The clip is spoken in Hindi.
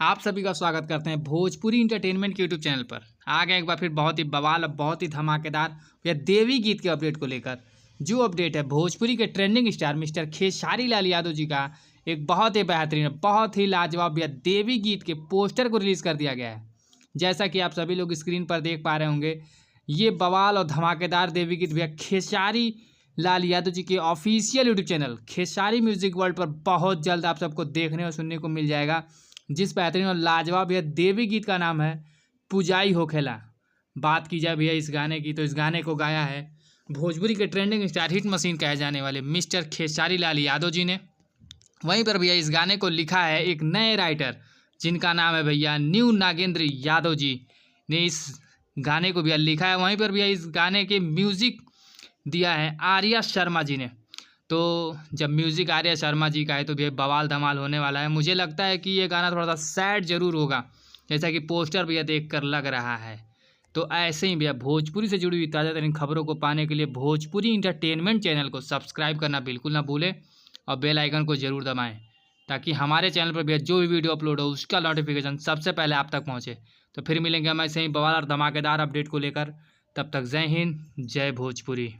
आप सभी का स्वागत करते हैं भोजपुरी इंटरटेनमेंट के यूट्यूब चैनल पर। आ गए एक बार फिर बहुत ही बवाल और बहुत ही धमाकेदार या देवी गीत के अपडेट को लेकर। जो अपडेट है भोजपुरी के trending star mister Khesari Lal Yadav ji का एक बहुत ही बेहतरीन, बहुत ही लाजवाब या देवी गीत के पोस्टर को रिलीज़ कर दिया गया है। जैसा कि आप सभी लोग स्क्रीन पर देख पा रहे होंगे, ये बवाल और धमाकेदार देवी गीत भैया खेसारी लाल यादव जी के official YouTube channel Khesari music world पर बहुत जल्द आप सबको देखने और सुनने को मिल जाएगा। जिस बेहतरीन और लाजवाब यह देवी गीत का नाम है पुजाई होखेला। बात की जाए भैया इस गाने की, तो इस गाने को गाया है भोजपुरी के ट्रेंडिंग स्टार हिट मशीन कहे जाने वाले मिस्टर खेसारी लाल यादव जी ने। वहीं पर भैया इस गाने को लिखा है एक नए राइटर जिनका नाम है भैया न्यू नागेंद्र यादव जी ने इस गाने को भैया लिखा है। वहीं पर भैया इस गाने के म्यूज़िक दिया है आर्या शर्मा जी ने। तो जब म्यूज़िक आर्या शर्मा जी का है तो भैया बवाल धमाल होने वाला है। मुझे लगता है कि ये गाना थोड़ा सा सैड जरूर होगा, जैसा कि पोस्टर भैया देख कर लग रहा है। तो ऐसे ही भैया भोजपुरी से जुड़ी हुई ताज़ा तरीन खबरों को पाने के लिए भोजपुरी इंटरटेनमेंट चैनल को सब्सक्राइब करना बिल्कुल ना भूलें और बेल आइकन को ज़रूर दबाएं, ताकि हमारे चैनल पर भैया जो भी वीडियो अपलोड हो उसका नोटिफिकेशन सबसे पहले आप तक पहुँचे। तो फिर मिलेंगे हम ऐसे ही बवाल और धमाकेदार अपडेट को लेकर। तब तक जय हिंद, जय भोजपुरी।